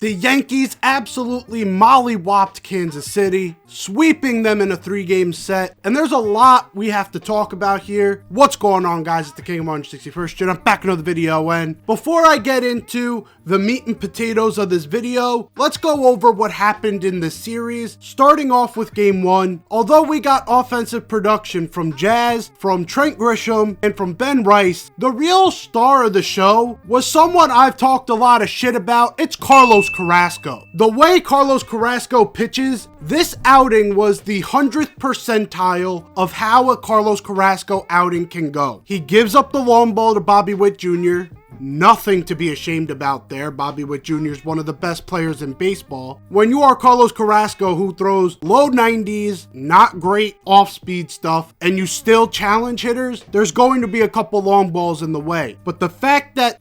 The Yankees absolutely mollywopped Kansas City, sweeping them in a 3-game set. And there's a lot we have to talk about here. What's going on, guys? It's the King of 161st Gen. I'm back in another video, and before I get into the meat and potatoes of this video, let's go over what happened in the series, starting off with Game 1. Although we got offensive production from Jazz, from Trent Grisham, and from Ben Rice, the real star of the show was someone I've talked a lot of shit about. It's Carlos Carrasco. The way Carlos Carrasco pitches, this outing was the 100th percentile of how a Carlos Carrasco outing can go. He gives up the long ball to Bobby Witt Jr., nothing to be ashamed about there. Bobby Witt Jr. is one of the best players in baseball. When you are Carlos Carrasco, who throws low 90s, not great off-speed stuff, and you still challenge hitters, there's going to be a couple long balls in the way. But the fact that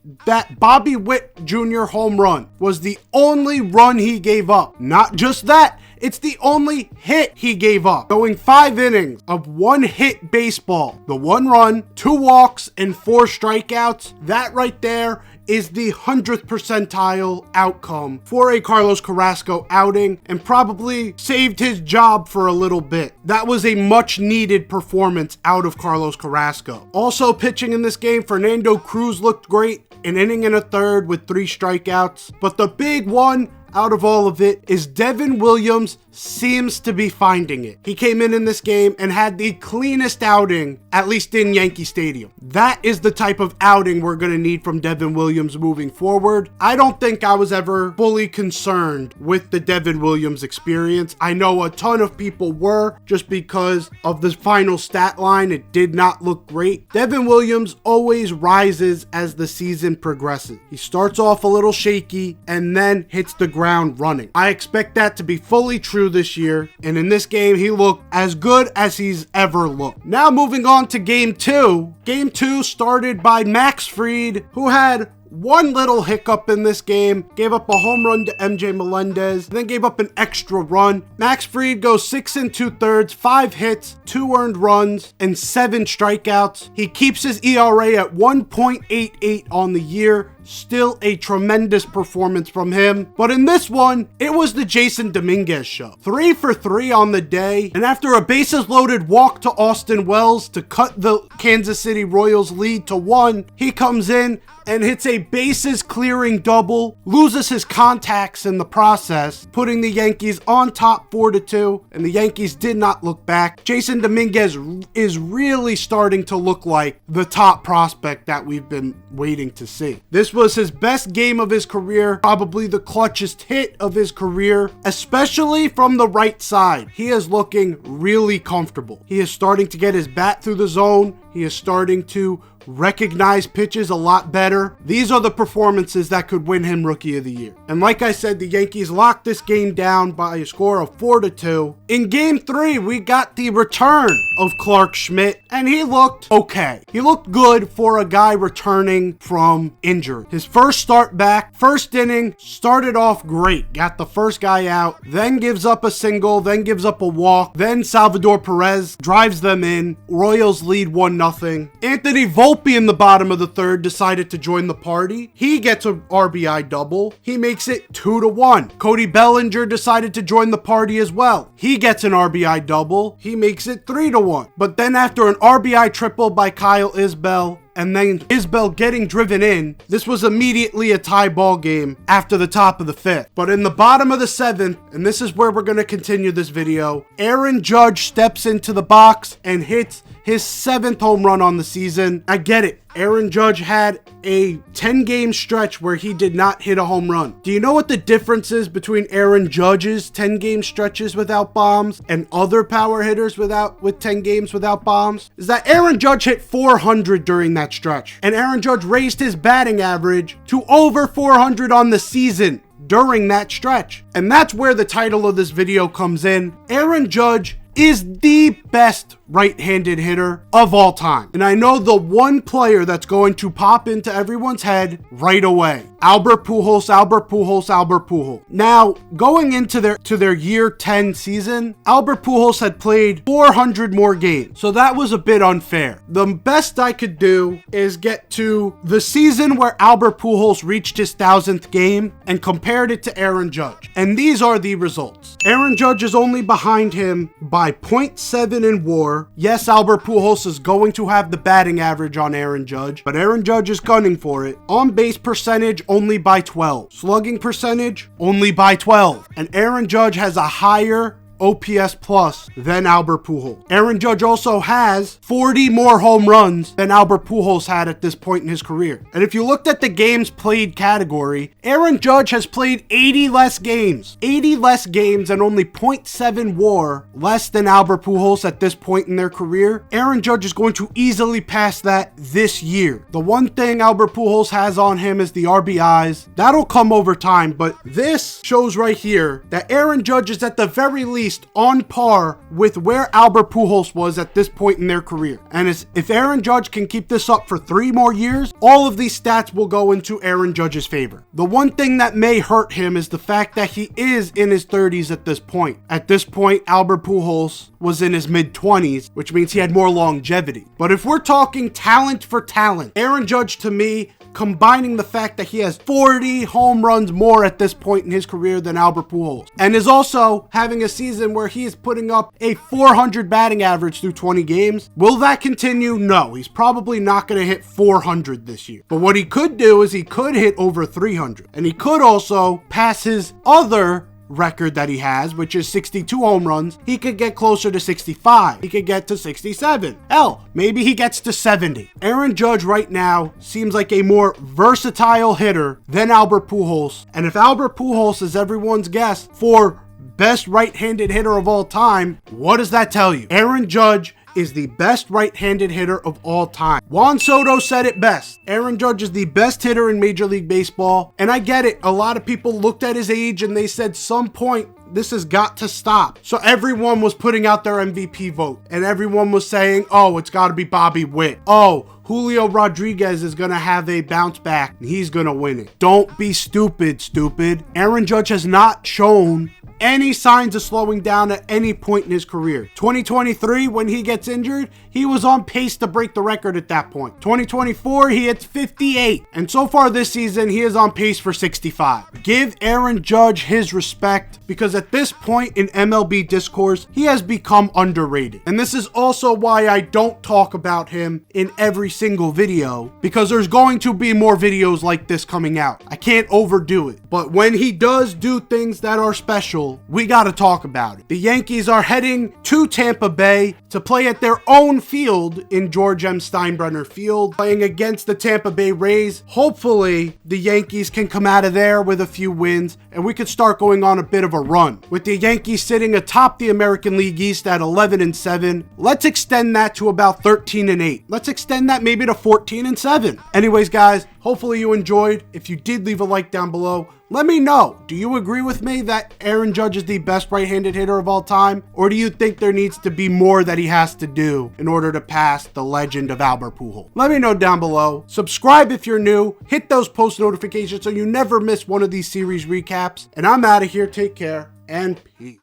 Bobby Witt Jr. home run was the only run he gave up, not just that, it's the only hit he gave up. Going 5 innings of one-hit baseball, the 1 run, 2 walks, and 4 strikeouts, that right there is the 100th percentile outcome for a Carlos Carrasco outing, and probably saved his job for a little bit. That was a much needed performance out of Carlos Carrasco. Also pitching in this game, Fernando Cruz looked great, an inning and a third with 3 strikeouts. But the big one out of all of it is Devin Williams seems to be finding it. He came in this game and had the cleanest outing, at least in Yankee Stadium. That is the type of outing we're going to need from Devin Williams moving forward. I don't think I was ever fully concerned with the Devin Williams experience. I know a ton of people were, just because of the final stat line. It did not look great. Devin Williams always rises as the season progresses. He starts off a little shaky and then hits the ground running. I expect that to be fully true this year, and in this game he looked as good as he's ever looked. Now moving on to Game 2. Game 2 started by Max Fried, who had one little hiccup in this game, gave up a home run to MJ Melendez, then gave up an extra run. Max Fried goes 6 2/3, 5 hits, 2 earned runs, and 7 strikeouts. He keeps his ERA at 1.88 on the year. Still a tremendous performance from him. But in this one, it was the Jason Dominguez show. 3 for 3 on the day, and after a bases loaded walk to Austin Wells to cut the Kansas City Royals lead to 1, he comes in and hits a bases clearing double, loses his contacts in the process, putting the Yankees on top 4-2, and the Yankees did not look back. Jason Dominguez is really starting to look like the top prospect that we've been waiting to see. This was his best game of his career, probably the clutchest hit of his career, especially from the right side. He is looking really comfortable. He is starting to get his bat through the zone. He is starting to recognize pitches a lot better. These are the performances that could win him Rookie of the Year. And like I said, the Yankees locked this game down by a score of 4-2. In Game 3, we got the return of Clark Schmidt, and he looked okay. He looked good for a guy returning from injury. His first start back, first inning, started off great. Got the first guy out, then gives up a single, then gives up a walk, then Salvador Perez drives them in. Royals lead 1-0. Anthony Volpe in the bottom of the third decided to join the party. He gets an RBI double. He makes it 2-1. Cody Bellinger decided to join the party as well. He gets an RBI double. He makes it 3-1. But then after an RBI triple by Kyle Isbell, and then Isbell getting driven in, this was immediately a tie ball game after the top of the 5th. But in the bottom of the 7th, and this is where we're going to continue this video, Aaron Judge steps into the box and hits his 7th home run on the season. I get it. Aaron Judge had a 10-game stretch where he did not hit a home run. Do you know what the difference is between Aaron Judge's 10-game stretches without bombs and other power hitters with 10 games without bombs? Is that Aaron Judge hit 400 during that stretch, and Aaron Judge raised his batting average to over 400 on the season during that stretch. And that's where the title of this video comes in. Aaron Judge is the best right-handed hitter of all time. And I know the one player that's going to pop into everyone's head right away. Albert Pujols, Albert Pujols, Albert Pujols. Now, going into their year 10 season, Albert Pujols had played 400 more games. So that was a bit unfair. The best I could do is get to the season where Albert Pujols reached his 1,000th game and compared it to Aaron Judge. And these are the results. Aaron Judge is only behind him by 0.7 in WAR. Yes, Albert Pujols is going to have the batting average on Aaron Judge, but Aaron Judge is gunning for it. On base percentage, only by 12. Slugging percentage, only by 12. And Aaron Judge has a higher OPS plus than Albert Pujols. Aaron Judge also has 40 more home runs than Albert Pujols had at this point in his career. And if you looked at the games played category, Aaron Judge has played 80 less games. 80 less games and only 0.7 WAR less than Albert Pujols at this point in their career. Aaron Judge is going to easily pass that this year. The one thing Albert Pujols has on him is the RBIs. That'll come over time, but this shows right here that Aaron Judge is at the very least on par with where Albert Pujols was at this point in their career. And if Aaron Judge can keep this up for 3 more years, all of these stats will go into Aaron Judge's favor. The one thing that may hurt him is the fact that he is in his 30s at this point. At this point, Albert Pujols was in his mid-20s, which means he had more longevity. But if we're talking talent for talent, Aaron Judge, to me, combining the fact that he has 40 home runs more at this point in his career than Albert Pujols, and is also having a season where he is putting up a 400 batting average through 20 games. Will that continue? No, he's probably not going to hit 400 this year. But what he could do is he could hit over 300, and he could also pass his other record that he has, which is 62 home runs. He could get closer to 65. He could get to 67. Hell, maybe he gets to 70. Aaron Judge right now seems like a more versatile hitter than Albert Pujols. And if Albert Pujols is everyone's guess for best right-handed hitter of all time, what does that tell you? Aaron Judge is the best right-handed hitter of all time. Juan Soto said it best. Aaron Judge is the best hitter in Major League Baseball. And I get it. A lot of people looked at his age and they said some point this has got to stop. So everyone was putting out their MVP vote. And everyone was saying, oh, it's got to be Bobby Witt. Oh, Julio Rodriguez is going to have a bounce back and he's going to win it. Don't be stupid. Aaron Judge has not shown any signs of slowing down at any point in his career. 2023, when he gets injured, he was on pace to break the record at that point. 2024, he hits 58. And so far this season, he is on pace for 65. Give Aaron Judge his respect, because at this point in MLB discourse, he has become underrated. And this is also why I don't talk about him in every single video, because there's going to be more videos like this coming out. I can't overdo it. But when he does do things that are special, we got to talk about it. The Yankees are heading to Tampa Bay to play at their own field in George M. Steinbrenner Field, playing against the Tampa Bay Rays. Hopefully, the Yankees can come out of there with a few wins, and we could start going on a bit of a run. With the Yankees sitting atop the American League East at 11-7, let's extend that to about 13-8. Let's extend that maybe to 14-7. Anyways, guys, hopefully you enjoyed. If you did, leave a like down below. Let me know. Do you agree with me that Aaron Judge is the best right-handed hitter of all time? Or do you think there needs to be more that he has to do in order to pass the legend of Albert Pujols? Let me know down below. Subscribe if you're new. Hit those post notifications so you never miss one of these series recaps. And I'm out of here. Take care and peace.